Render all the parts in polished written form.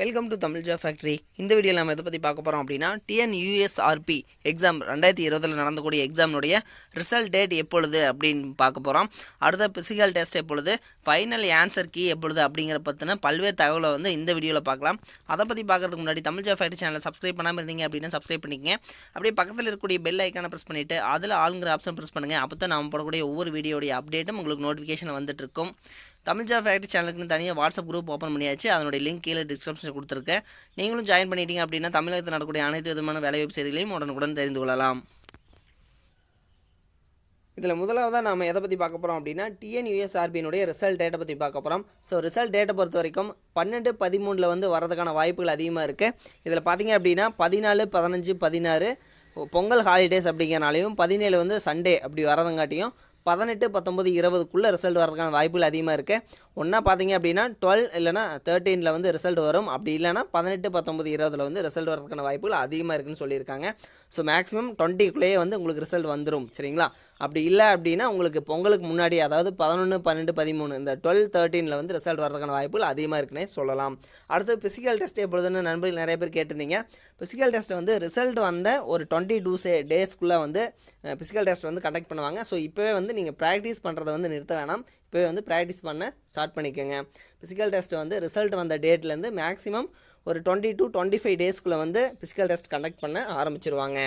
Welcome to Tamil job factory. இந்த வீடியோவில் நம்ம எதை பற்றி பார்க்க போகிறோம் அப்படின்னா TNUSRB எக்ஸாம் 2020 நடந்தக்கூடிய எக்ஸாமுடைய ரிசல்ட் டேட் எப்பொழுது அப்படின்னு பார்க்க போகிறோம். அடுத்த பிசிக்கல் டெஸ்ட் எப்பொழுது, ஃபைனல் ஆன்சர் கீ எப்பொழுது அப்படிங்கிற பற்றின பல்வேறு தகவலை வந்து இந்த வீடியோவில் பார்க்கலாம். அதை பற்றி பார்க்கறதுக்கு முன்னாடி தமிழ் ஜாப் ஃபேக்ட்ரி சேனலை சப்ஸ்கிரைப் பண்ணாமல் இருந்தீங்க அப்படின்னா சப்ஸ்கிரைப் பண்ணிக்கங்க. அப்படியே பக்கத்தில் இருக்கக்கூடிய பெல் ஐக்கானை ப்ரெஸ் பண்ணிவிட்டு அதில் ஆளுங்கிற ஆப்ஷன் ப்ரெஸ் பண்ணுங்கள். அப்போ தான் நம்ம போடக்கூடிய ஒவ்வொரு வீடியோடைய அப்டேட்டும் உங்களுக்கு நோட்டிஃபிகேஷன் வந்துட்டுருக்கும். தமிழ் ஜாப் ஃபேக்ட்ரி சேனலுக்குன்னு தனியாக வாட்ஸ்அப் குரூப் ஓப்பன் பண்ணியாச்சு. அதனுடைய லிங்க் கீழே டிஸ்கிரிப்ஷனில் கொடுத்துருக்கேன். நீங்களும் ஜாயின் பண்ணிட்டீங்க அப்படின்னா தமிழகத்தில் நடக்கக்கூடிய அனைத்து விதமான வேலைவாய்ப்பு செய்திகளையும் உடனுக்குடன் தெரிந்து கொள்ளலாம். இதில் முதலாவதாக நாம் எதை பற்றி பார்க்க போகிறோம் அப்படின்னா TNUSRBனுடைய ரிசல்ட் டேட்டை பற்றி பார்க்க போகிறோம். ஸோ ரிசல்ட் டேட்டை பொறுத்த வரைக்கும் 12-13 வந்து வரதுக்கான வாய்ப்புகள் அதிகமாக இருக்குது. இதில் பார்த்தீங்க அப்படின்னா 14, 15, 16 பொங்கல் ஹாலிடேஸ் அப்படிங்கிறனாலையும் 17 வந்து சண்டே அப்படி வரதுங்காட்டியும் 18, 19, 20க்குள்ளே ரிசல்ட் வரதுக்கான வாய்ப்புகள் அதிகமாக இருக்குது. ஒன்றா பார்த்தீங்க அப்படின்னா 12 இல்லைனா 13 வந்து ரிசல்ட் வரும். அப்படி இல்லைனா 18, 19, 20 வந்து ரிசல்ட் வரதுக்கான வாய்ப்புகள் அதிகமாக இருக்குன்னு சொல்லியிருக்காங்க. ஸோ மேக்ஸிமம் 20க்குள்ளேயே வந்து உங்களுக்கு ரிசல்ட் வந்துடும். சரிங்களா? அப்படி இல்லை அப்படின்னா உங்களுக்கு பொங்கலுக்கு முன்னாடி, அதாவது 11, 12, 13 இந்த 12, 13 வந்து ரிசல்ட் வரதுக்கான வாய்ப்புகள் அதிகமாக இருக்குன்னே சொல்லலாம். அடுத்து பிசிக்கல் டெஸ்ட் எப்பொழுதுன்னு நண்பர்கள் நிறைய பேர் கேட்டிருந்தீங்க. பிசிக்கல் டெஸ்ட் வந்து ரிசல்ட் வந்த ஒரு 22 டேஸ்க்குள்ளே வந்து பிசிக்கல் டெஸ்ட் வந்து கண்டக்ட் பண்ணுவாங்க. ஸோ இப்போவே வந்து நீங்கள் ப்ராக்டிஸ் பண்ணுறதை வந்து நிறுத்த வேணாம். இப்போவே வந்து ப்ராக்டிஸ் பண்ண ஸ்டார்ட் பண்ணிக்கோங்க. பிசிக்கல் டெஸ்ட் வந்து ரிசல்ட் வந்த டேட்லேருந்து மேக்ஸிமம் ஒரு 20-25 டேஸ்க்குள்ளே வந்து பிசிக்கல் டெஸ்ட் கண்டக்ட் பண்ண ஆரம்பிச்சிருவாங்க.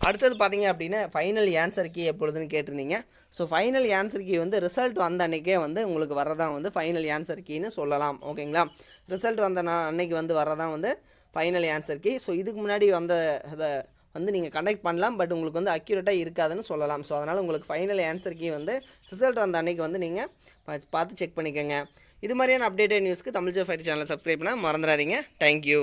அடுத்தது பார்த்தீங்க அப்படின்னா ஃபைனல் ஆன்சர் கீ எப்பொழுதுன்னு கேட்டிருந்தீங்க. ஸோ ஃபைனல் ஆன்சர் கீ வந்து ரிசல்ட் வந்த அன்றைக்கே வந்து உங்களுக்கு வரதான் வந்து ஃபைனல் ஆன்சர் கீன்னு சொல்லலாம். ஓகேங்களா? ரிசல்ட் வந்த அன்னைக்கு வந்து வரதான் வந்து ஃபைனல் ஆன்சர் கீ. ஸோ இதுக்கு முன்னாடி வந்த அதை வந்து நீங்கள் கண்டக்ட் பண்ணலாம், பட் உங்களுக்கு வந்து அக்யூரேட்டாக இருக்காதுன்னு சொல்லலாம். ஸோ அதனால் உங்களுக்கு ஃபைனல் ஆன்சர் கீ வந்து ரிசல்ட் வந்த அன்றைக்கி வந்து நீங்கள் பார்த்து செக் பண்ணிக்கோங்க. இது மாதிரியான அப்டேட்டட் நியூஸ்க்கு தமிழ் ஜாப் ஃபேக்ட்ரி சேனலை சப்ஸ்கிரைப் பண்ண மறந்துடாதீங்க. தேங்க்யூ.